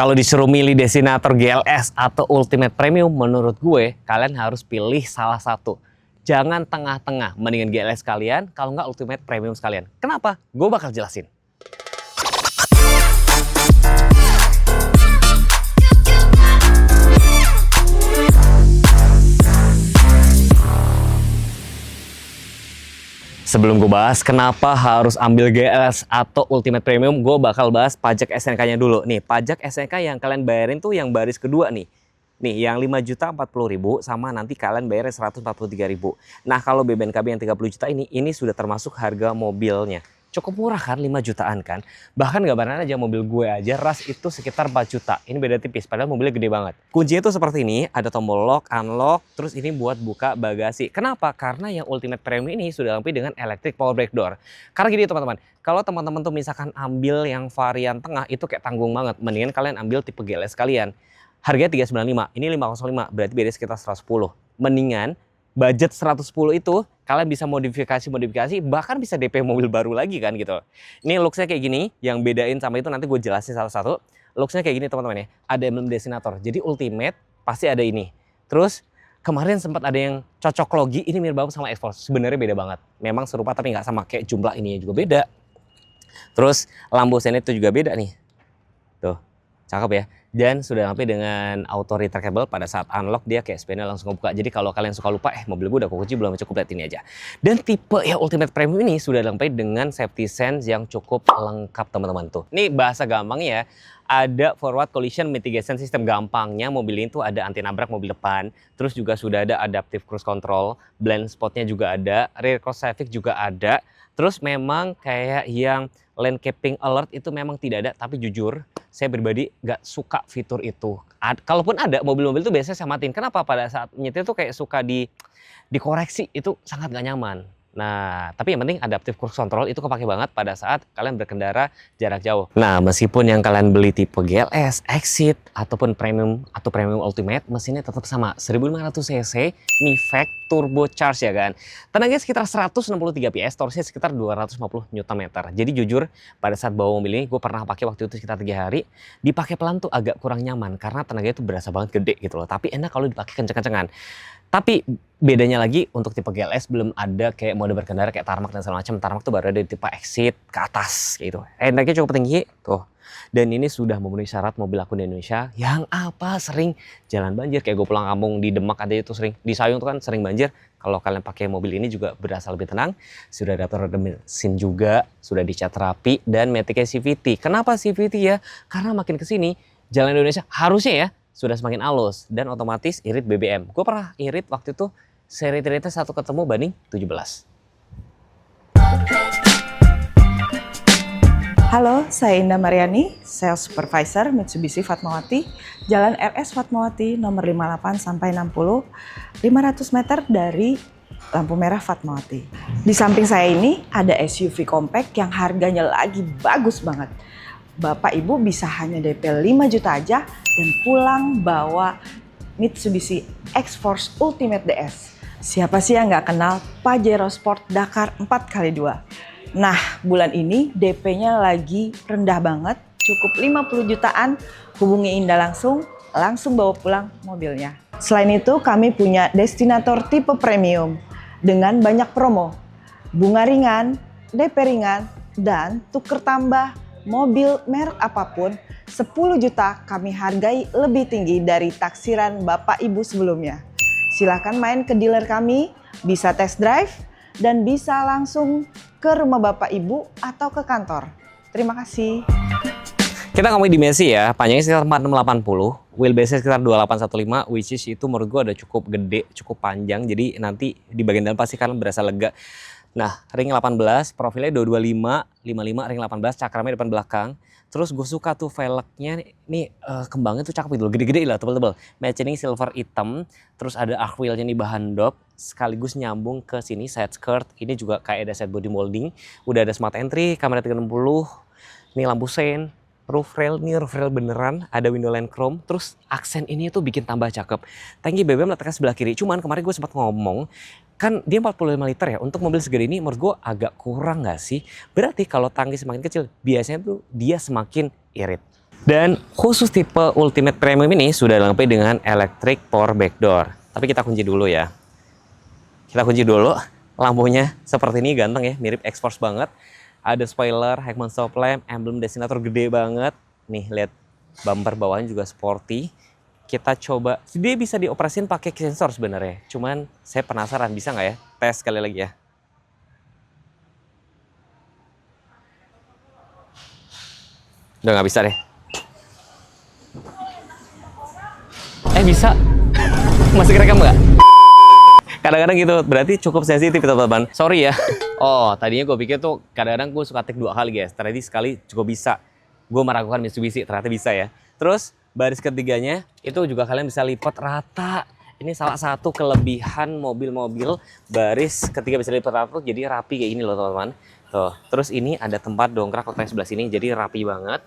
Kalau disuruh milih Destinator GLS atau Ultimate Premium, menurut gue kalian harus pilih salah satu. Jangan tengah-tengah, mendingan GLS kalian, kalau nggak Ultimate Premium sekalian. Kenapa? Gue bakal jelasin. Sebelum gue bahas kenapa harus ambil GLS atau Ultimate Premium, gue bakal bahas pajak SNK-nya dulu. Nih, pajak SNK yang kalian bayarin tuh yang baris kedua nih. Nih, yang 5.040.000 sama nanti kalian bayarnya 143.000. Nah, kalau BBNKB yang 30 juta ini sudah termasuk harga mobilnya. Cukup murah kan, 5 jutaan kan. Bahkan gambaran aja mobil gue aja ras itu sekitar 4 juta. Ini beda tipis, padahal mobilnya gede banget. Kuncinya tuh seperti ini, ada tombol lock, unlock, terus ini buat buka bagasi. Kenapa? Karena yang Ultimate Premium ini sudah dilengkapi dengan electric power brake door. Karena gini teman-teman, kalau teman-teman tuh misalkan ambil yang varian tengah itu kayak tanggung banget. Mendingan kalian ambil tipe GLS kalian. Harganya 395, ini 505, berarti beda sekitar 110. Mendingan budget 110 itu kalian bisa modifikasi, bahkan bisa DP mobil baru lagi kan gitu. Ini looksnya kayak gini, yang bedain sama itu nanti gue jelasin salah satu. Looksnya kayak gini teman-teman ya, ada emblem Destinator, jadi Ultimate pasti ada ini. Terus kemarin sempat ada yang cocok logi, ini mirip banget sama X-Force, sebenarnya beda banget. Memang serupa tapi nggak sama, kayak jumlah ininya juga beda. Terus lampu sen itu juga beda nih, tuh cakep ya. Dan sudah sampai dengan auto retractable, pada saat unlock dia kayak spionnya langsung ngebuka. Jadi kalau kalian suka lupa, mobil gue udah kekunci belum, cukup lihat ini aja. Dan tipe ya Ultimate Premium ini sudah dilengkapi dengan safety sense yang cukup lengkap teman-teman tuh. Ini bahasa gampang ya, ada forward collision mitigation system. Gampangnya mobil ini tuh ada anti nabrak mobil depan, terus juga sudah ada adaptive cruise control, blind spotnya juga ada, rear cross traffic juga ada. Terus memang kayak yang lane keeping alert itu memang tidak ada, tapi jujur saya pribadi gak suka fitur itu. Kalaupun ada, mobil-mobil itu biasanya saya matiin. Kenapa? Pada saat nyetir tuh kayak suka dikoreksi, itu sangat gak nyaman. Nah, tapi yang penting adaptive cruise control itu kepake banget pada saat kalian berkendara jarak jauh. Nah, meskipun yang kalian beli tipe GLS, Exit, ataupun Premium atau Premium Ultimate, mesinnya tetap sama. 1500 cc, VVEC, turbocharge ya kan. Tenaganya sekitar 163 PS, torsinya sekitar 250 Nm. Jadi jujur, pada saat bawa mobil ini, gue pernah pakai waktu itu sekitar 3 hari. Dipakai pelan tuh agak kurang nyaman, karena tenaganya tuh berasa banget gede gitu loh. Tapi enak kalau dipakai kenceng-kencengan. Tapi bedanya lagi untuk tipe GLS belum ada kayak mode berkendara kayak tarmac dan segala macam. Tarmac tuh baru ada di tipe Exit ke atas kayak gitu. Enaknya cukup tinggi tuh. Dan ini sudah memenuhi syarat mobil aku di Indonesia yang apa sering jalan banjir. Kayak gue pulang kampung di Demak aja itu sering. Di Sayung tuh kan sering banjir. Kalau kalian pakai mobil ini juga berasa lebih tenang. Sudah ada redem mesin juga, sudah dicat rapi dan maticnya CVT. Kenapa CVT ya? Karena makin kesini jalan Indonesia harusnya ya sudah semakin halus dan otomatis irit BBM. Gue pernah irit waktu itu seri iritnya 1 ketemu banding 17. Halo, saya Indah Mariani, Sales Supervisor Mitsubishi Fatmawati, Jalan RS Fatmawati nomor 58 sampai 60, 500 meter dari lampu merah Fatmawati. Di samping saya ini ada SUV compact yang harganya lagi bagus banget. Bapak Ibu bisa hanya DP 5 juta aja dan pulang bawa Mitsubishi X-Force Ultimate DS. Siapa sih yang nggak kenal Pajero Sport Dakar 4x2? Nah, bulan ini DP-nya lagi rendah banget, cukup 50 jutaan. Hubungi Indah langsung bawa pulang mobilnya. Selain itu, kami punya Destinator tipe premium dengan banyak promo. Bunga ringan, DP ringan, dan tuker tambah mobil merek apapun 10 juta kami hargai lebih tinggi dari taksiran Bapak Ibu sebelumnya. Silakan main ke dealer kami, bisa test drive, dan bisa langsung ke rumah Bapak Ibu atau ke kantor. Terima kasih. Kita ngomongin dimensi ya, panjangnya sekitar 4680, wheelbase sekitar 2815, which is itu menurut gue udah cukup gede, cukup panjang, jadi nanti di bagian dalam pasti kalian berasa lega. Nah, ring 18, profilnya 225, 55, ring 18, cakramnya depan belakang. Terus gue suka tuh velgnya, nih kembangnya tuh cakep gitu loh, gede-gede lah, tebel-tebel. Matching silver hitam, terus ada arc wheelnya nih bahan dop, sekaligus nyambung ke sini side skirt. Ini juga kayak ada side body molding, udah ada smart entry, kamera 360, nih lampu sen. Roof rail, ini roof rail beneran, ada window line chrome, terus aksen ini tuh bikin tambah cakep. Tangki BBM letaknya sebelah kiri, cuman kemarin gue sempat ngomong, kan dia 45 liter ya, untuk mobil segede ini menurut gue agak kurang gak sih? Berarti kalau tangki semakin kecil, biasanya tuh dia semakin irit. Dan khusus tipe Ultimate Premium ini sudah dilengkapi dengan electric power backdoor. Tapi kita kunci dulu ya. Kita kunci dulu. Lampunya seperti ini, ganteng ya, mirip X-Force banget. Ada spoiler, Heckman stop lamp, emblem destinator gede banget. Nih, lihat bumper bawahnya juga sporty. Kita coba, dia bisa dioperasin pakai sensor sebenarnya. Cuman saya penasaran, bisa nggak ya? Tes sekali lagi ya. Udah nggak bisa deh. Bisa. Masih kerekam nggak? Kadang-kadang gitu, berarti cukup sensitif teman-teman. Sorry ya. Oh, tadinya gue pikir tuh kadang-kadang gue suka take 2 kali guys. Ternyata sekali cukup bisa. Gue meragukan Mitsubishi, ternyata bisa ya. Terus baris ketiganya itu juga kalian bisa lipat rata. Ini salah satu kelebihan mobil-mobil baris ketiga bisa lipat rata tuh, jadi rapi kayak ini loh teman-teman. Tuh. Terus ini ada tempat dongkrak letaknya sebelah sini, jadi rapi banget.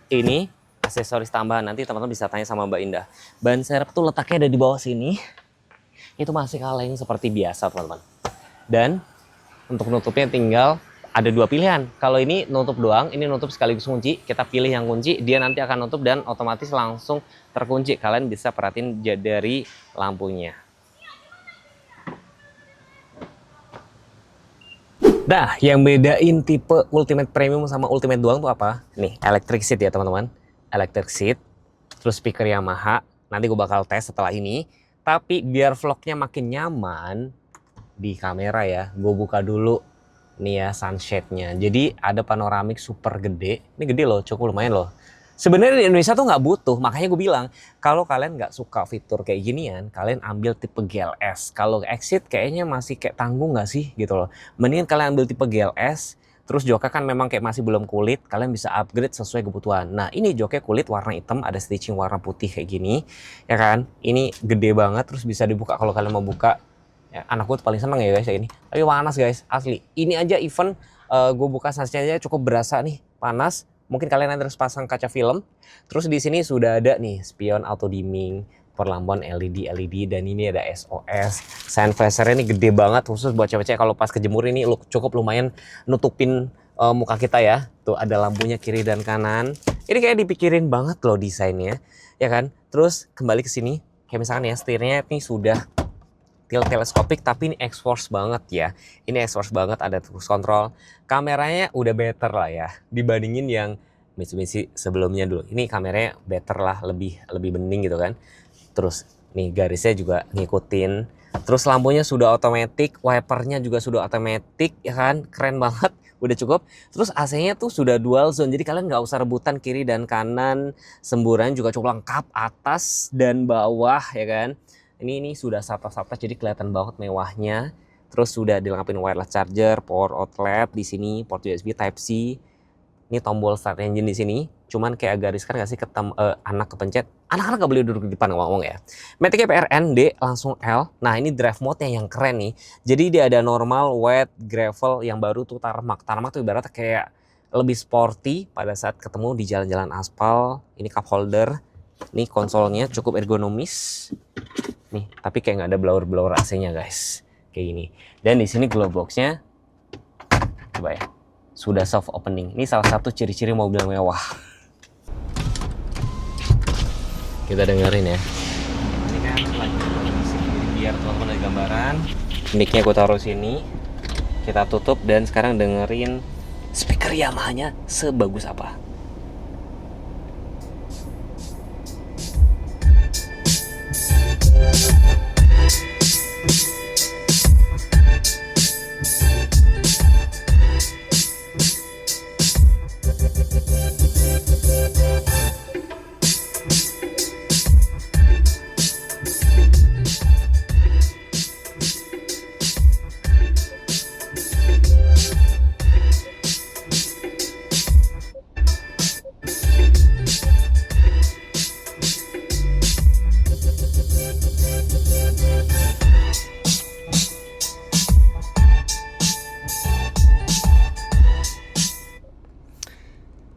Ini aksesoris tambahan, nanti teman-teman bisa tanya sama Mbak Indah. Ban serep tuh letaknya ada di bawah sini. Itu masih kaleng seperti biasa teman-teman. Dan untuk nutupnya tinggal ada 2 pilihan. Kalau ini nutup doang, ini nutup sekaligus kunci. Kita pilih yang kunci, dia nanti akan nutup dan otomatis langsung terkunci. Kalian bisa perhatiin dari lampunya. Nah, yang bedain tipe Ultimate Premium sama Ultimate doang tuh apa? Nih, electric seat ya teman-teman. Electric seat, terus speaker Yamaha. Nanti gue bakal tes setelah ini. Tapi biar vlognya makin nyaman di kamera ya, gue buka dulu nih ya sunshade-nya. Jadi ada panoramik super gede. Ini gede loh, cukup lumayan loh. Sebenarnya di Indonesia tuh nggak butuh, makanya gue bilang kalau kalian nggak suka fitur kayak ginian, kalian ambil tipe GLS. Kalau Exit kayaknya masih kayak tanggung nggak sih gitu loh. Mendingan kalian ambil tipe GLS. Terus joknya kan memang kayak masih belum kulit, kalian bisa upgrade sesuai kebutuhan. Nah ini joknya kulit warna hitam, ada stitching warna putih kayak gini, ya kan? Ini gede banget, terus bisa dibuka kalau kalian mau buka. Ya, anak gue paling seneng ya guys kayak ini. Tapi panas guys, asli. Ini aja event gue buka sasnya aja cukup berasa nih, panas. Mungkin kalian harus pasang kaca film. Terus di sini sudah ada nih spion auto dimming, perlampuan LED, dan ini ada SOS. Sun visor ini gede banget khusus buat cewek-cewek kalau pas kejemur ini cukup lumayan nutupin muka kita ya. Tuh ada lampunya kiri dan kanan. Ini kayak dipikirin banget loh desainnya, ya kan? Terus kembali ke sini, kayak misalkan ya setirnya ini sudah tilt teleskopik tapi ini X-Force banget ya. Ini X-Force banget, ada cruise control. Kameranya udah better lah ya dibandingin yang Mitsubishi sebelumnya dulu. Ini kameranya better lah, lebih bening gitu kan. Terus nih garisnya juga ngikutin. Terus lampunya sudah otomatis, wipernya juga sudah otomatis ya kan. Keren banget, udah cukup. Terus AC-nya tuh sudah dual zone. Jadi kalian nggak usah rebutan kiri dan kanan. Semburan juga cukup lengkap, atas dan bawah ya kan. Ini sudah SATA jadi kelihatan banget mewahnya. Terus sudah dilengkapi wireless charger, power outlet di sini, port USB Type C. Ini tombol start engine di sini. Cuman kayak agak riskan nggak sih anak kepencet. Anak-anak nggak boleh duduk di depan ngomong ya. Matic PRN D langsung L. Nah ini drive mode-nya yang keren nih. Jadi dia ada normal, wet, gravel, yang baru tuh tarmac. Tarmac tuh ibaratnya kayak lebih sporty pada saat ketemu di jalan-jalan aspal. Ini cup holder. Nih konsolnya cukup ergonomis. Nih, tapi kayak nggak ada blower AC-nya guys. Kayak gini. Dan di sini glove box-nya coba ya. Sudah soft opening. Ini salah satu ciri-ciri mobil mewah. Kita dengerin ya. Ini kan lagi musik, jadi biar teman-teman ada gambaran. Mic-nya gue taruh sini. Kita tutup dan sekarang dengerin speaker Yamaha-nya sebagus apa.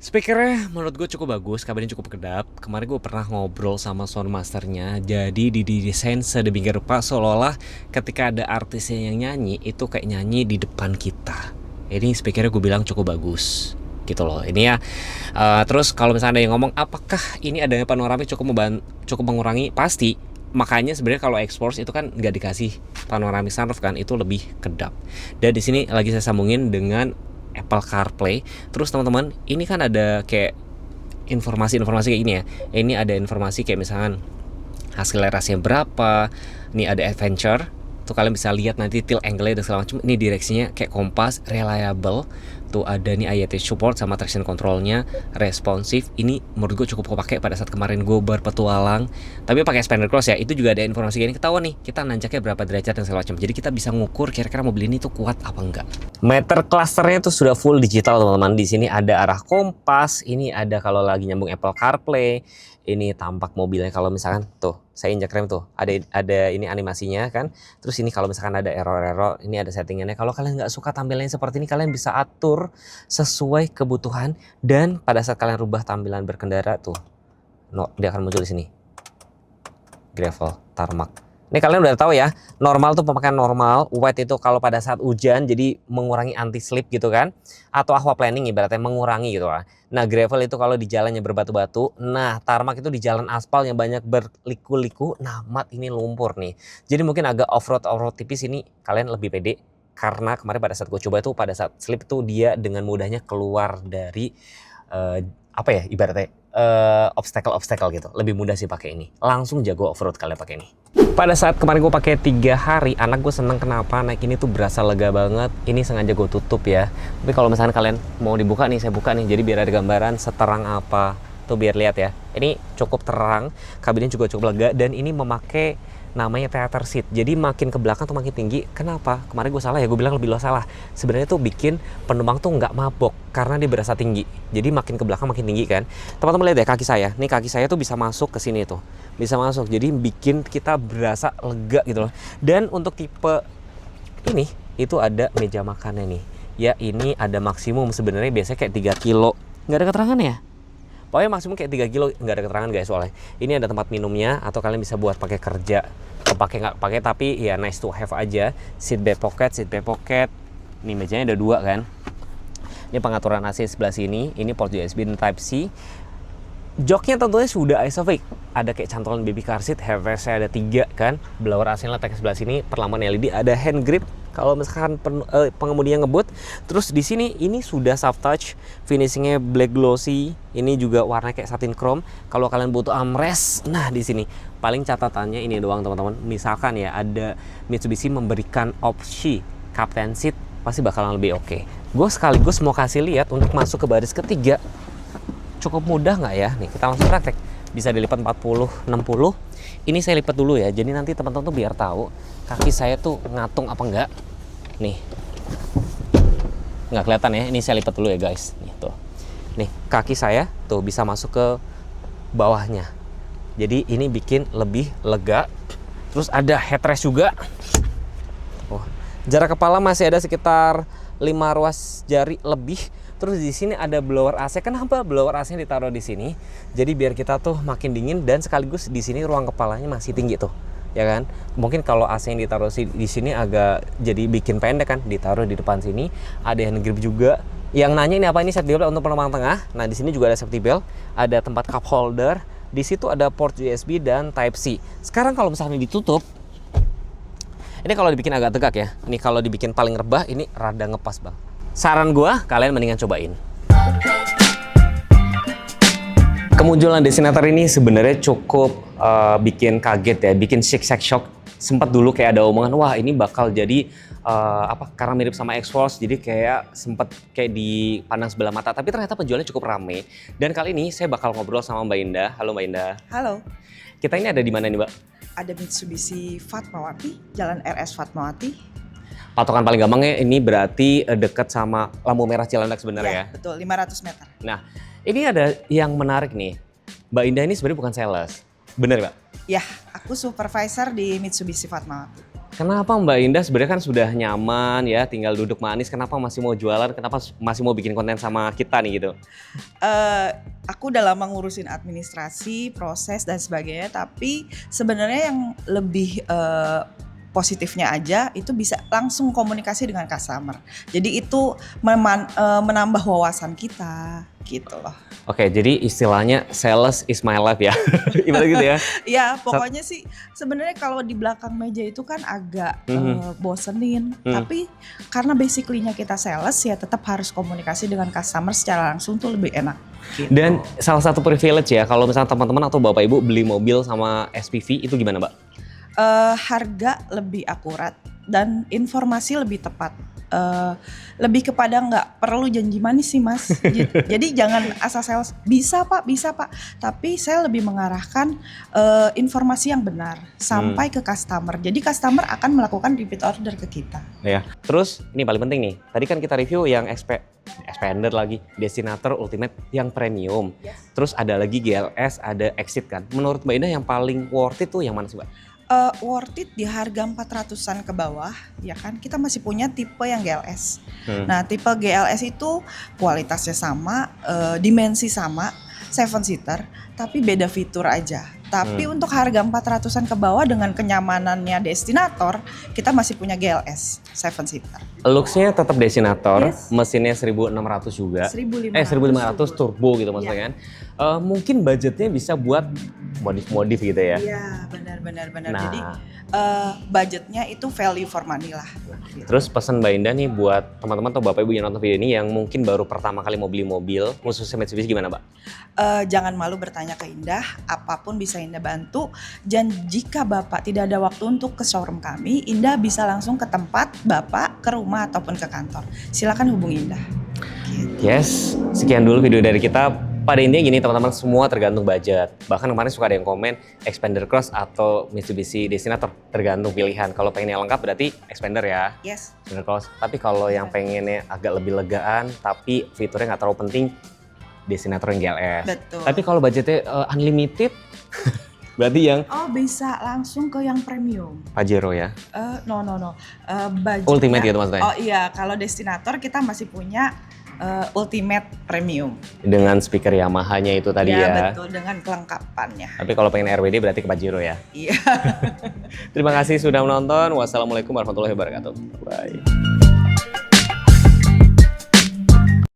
Speakernya menurut gue cukup bagus, kabarnya cukup kedap. Kemarin gue pernah ngobrol sama soundmasternya. Jadi didesain sedemikian rupa seolah-olah ketika ada artisnya yang nyanyi itu kayak nyanyi di depan kita. Ini speakernya gue bilang cukup bagus. gitu loh. Ini ya. Terus kalau misalnya ada yang ngomong apakah ini adanya panoramik cukup mengurangi, pasti. Makanya sebenarnya kalau X-Force itu kan nggak dikasih panoramic sunroof kan, itu lebih kedap. Dan di sini lagi saya sambungin dengan Apple CarPlay. Terus teman-teman, ini kan ada kayak informasi-informasi kayak gini ya. Ini ada informasi kayak misalkan akselerasinya berapa. Ini ada adventure. Tuh kalian bisa lihat nanti tilt angle dan segala macam. Ini direksinya kayak kompas, reliable. Tuh ada nih IoT support sama traction controlnya, responsif. Ini menurut gue cukup kepake pada saat kemarin gue berpetualang. Tapi pakai expander cross ya. Itu juga ada informasi gini, ketahuan nih kita nanjaknya berapa derajat dan segala macam. Jadi kita bisa ngukur kira-kira mobil ini tuh kuat apa enggak. Meter clusternya tuh sudah full digital teman-teman. Di sini ada arah kompas. Ini ada kalau lagi nyambung Apple CarPlay. Ini tampak mobilnya kalau misalkan tuh saya injak rem tuh ada ini animasinya kan. Terus ini kalau misalkan ada error ini ada settingannya. Kalau kalian nggak suka tampilannya seperti ini, kalian bisa atur sesuai kebutuhan. Dan pada saat kalian rubah tampilan berkendara tuh, dia akan muncul di sini. Gravel, tarmac. Ini kalian udah tahu ya, normal tuh pemakaian normal, wet itu kalau pada saat hujan jadi mengurangi anti slip gitu kan, atau aquaplaning ibaratnya mengurangi gitu lah. Nah gravel itu kalau di jalannya berbatu-batu, nah tarmac itu di jalan aspal yang banyak berliku-liku, nah mat ini lumpur nih. Jadi mungkin agak off-road tipis ini kalian lebih pede, karena kemarin pada saat gue coba itu pada saat slip tuh dia dengan mudahnya keluar dari apa ya ibaratnya obstacle gitu. Lebih mudah sih pakai ini. Langsung jago off-road kalian pakai ini. Pada saat kemarin gue pakai 3 hari, anak gue seneng kenapa naik ini tuh berasa lega banget. Ini sengaja gue tutup ya. Tapi kalau misalnya kalian mau dibuka nih, saya buka nih. Jadi biar ada gambaran seterang apa. Tuh biar lihat ya. Ini cukup terang, kabinnya juga cukup lega dan ini memakai namanya theater seat. Jadi makin ke belakang tuh makin tinggi. Kenapa? Kemarin gue salah ya, gue bilang lebih lo salah. Sebenarnya tuh bikin penumpang tuh nggak mabok karena dia berasa tinggi. Jadi makin ke belakang makin tinggi kan. Teman-teman lihat ya kaki saya. Nih kaki saya tuh bisa masuk ke sini tuh. Bisa masuk. Jadi bikin kita berasa lega gitu loh. Dan untuk tipe ini itu ada meja makannya nih. Ya ini ada maksimum sebenarnya biasanya kayak 3 kilo. Nggak ada keterangan ya? Pokoknya maksimum kayak 3 kilo, nggak ada keterangan guys soalnya. Ini ada tempat minumnya atau kalian bisa buat pakai kerja. Pakai nggak pakai tapi ya nice to have aja. Seat back pocket. Ini mejanya ada 2 kan. Ini pengaturan AC sebelah sini. Ini port USB dan Type C. Joknya tentunya sudah isofix. Ada kayak cantolan baby car seat. Headrestnya ada 3 kan. Blower AC letaknya sebelah sini. Perlamban LED. Ada hand grip. Kalau misalkan pengemudi yang ngebut. Terus di sini ini sudah soft touch. Finishingnya black glossy. Ini juga warna kayak satin chrome. Kalau kalian butuh armrest, nah di sini paling catatannya ini doang teman-teman. Misalkan ya ada Mitsubishi memberikan opsi captain seat, pasti bakalan lebih oke. Gue sekaligus mau kasih lihat untuk masuk ke baris ketiga. Cukup mudah nggak ya? Nih kita langsung praktek. Bisa dilipat 40, 60. Ini saya lipat dulu ya. Jadi nanti teman-teman tuh biar tahu kaki saya tuh ngatung apa enggak. Nih. Nggak kelihatan ya. Ini saya lipat dulu ya guys. Nih tuh. Nih kaki saya tuh bisa masuk ke bawahnya. Jadi ini bikin lebih lega. Terus ada headrest juga. Oh, jarak kepala masih ada sekitar 5 ruas jari lebih. Terus di sini ada blower AC. Kenapa blower AC ditaruh di sini? Jadi biar kita tuh makin dingin dan sekaligus di sini ruang kepalanya masih tinggi tuh, ya kan? Mungkin kalau AC yang ditaruh di sini agak jadi bikin pendek kan, ditaruh di depan sini. Ada hand grip juga. Yang nanya ini apa, ini safety belt untuk penumpang tengah. Nah di sini juga ada safety belt, ada tempat cup holder. Di situ ada port USB dan Type C. Sekarang kalau misalnya ditutup, ini kalau dibikin agak tegak ya. Ini kalau dibikin paling rebah, ini rada ngepas bang. Saran gua, kalian mendingan cobain. Kemunculan Destinator ini sebenarnya cukup bikin kaget ya, bikin shock. Sempat dulu kayak ada omongan, wah ini bakal jadi karena mirip sama X-Force, jadi kayak sempat kayak dipandang sebelah mata. Tapi ternyata penjualnya cukup rame. Dan kali ini saya bakal ngobrol sama Mbak Indah. Halo Mbak Indah. Halo. Kita ini ada di mana nih Mbak? Ada Mitsubishi Fatmawati, Jalan RS Fatmawati. Patokan paling gampangnya ini berarti dekat sama lampu merah Cilandak sebenarnya ya? Betul, 500 meter. Nah, ini ada yang menarik nih. Mbak Indah ini sebenarnya bukan sales. Bener Mbak? Ya, aku supervisor di Mitsubishi Fatmawati. Kenapa Mbak Indah sebenarnya kan sudah nyaman ya, tinggal duduk manis, kenapa masih mau jualan, kenapa masih mau bikin konten sama kita nih gitu? Aku udah lama ngurusin administrasi, proses dan sebagainya, tapi sebenarnya yang lebih positifnya aja itu bisa langsung komunikasi dengan customer. Jadi itu menambah wawasan kita gitu loh. Oke, jadi istilahnya sales is my life ya. Ibarat gitu ya. Ya pokoknya sih sebenarnya kalau di belakang meja itu kan agak bosenin. Tapi karena basically-nya kita sales ya tetap harus komunikasi dengan customer secara langsung tuh lebih enak. Gitu. Dan salah satu privilege ya, kalau misalnya teman-teman atau bapak ibu beli mobil sama SPV itu gimana Mbak? Harga lebih akurat dan informasi lebih tepat. Lebih kepada nggak perlu janji manis sih Mas. Jadi jangan asal sales bisa pak, tapi saya lebih mengarahkan informasi yang benar sampai ke customer. Jadi customer akan melakukan repeat order ke kita. Ya. Terus ini paling penting nih. Tadi kan kita review yang Expander lagi, Destinator Ultimate yang premium. Yes. Terus ada lagi GLS, ada Exit kan. Menurut Mbak Indah yang paling worth it tuh yang mana sih Mbak? Worth it di harga 400-an ke bawah, ya kan? Kita masih punya tipe yang GLS. Nah, tipe GLS itu kualitasnya sama, dimensi sama, 7-seater, tapi beda fitur aja. Tapi untuk harga 400-an ke bawah dengan kenyamanannya Destinator, kita masih punya GLS 7-seater. Looks-nya tetap Destinator, Yes. mesinnya 1600 juga. 1500 turbo gitu maksudnya kan. Mungkin budgetnya bisa buat modif-modif gitu ya. Iya, benar. Nah. Jadi budgetnya itu value for money lah. Gitu. Terus pesan Mbak Indah nih buat teman-teman atau Bapak Ibu yang nonton video ini yang mungkin baru pertama kali mau beli mobil, khususnya Mitsubishi gimana Mbak? Jangan malu bertanya ke Indah, apapun bisa Indah bantu. Dan jika Bapak tidak ada waktu untuk ke showroom kami, Indah bisa langsung ke tempat Bapak, ke rumah ataupun ke kantor. Silakan hubungi Indah. Gitu. Yes, sekian dulu video dari kita. Pada intinya gini teman-teman, semua tergantung budget. Bahkan kemarin suka ada yang komen Expander Cross atau Mitsubishi Destinator, tergantung pilihan. Kalau pengen yang lengkap berarti Expander ya, Yes. Expander Cross. Tapi kalau yang pengennya agak lebih legaan tapi fiturnya nggak terlalu penting, Destinator yang GLS. Betul. Tapi kalau budgetnya unlimited, berarti yang Oh, bisa langsung ke yang premium. Pajero ya. No. Budgetnya- Ultimate gitu maksudnya. Oh iya, kalau Destinator kita masih punya Ultimate Premium. Dengan speaker Yamaha-nya itu tadi ya. Betul, dengan kelengkapannya. Tapi kalau pengen RWD berarti ke Pajero ya. Iya. Terima kasih sudah menonton. Wassalamualaikum warahmatullahi wabarakatuh. Bye.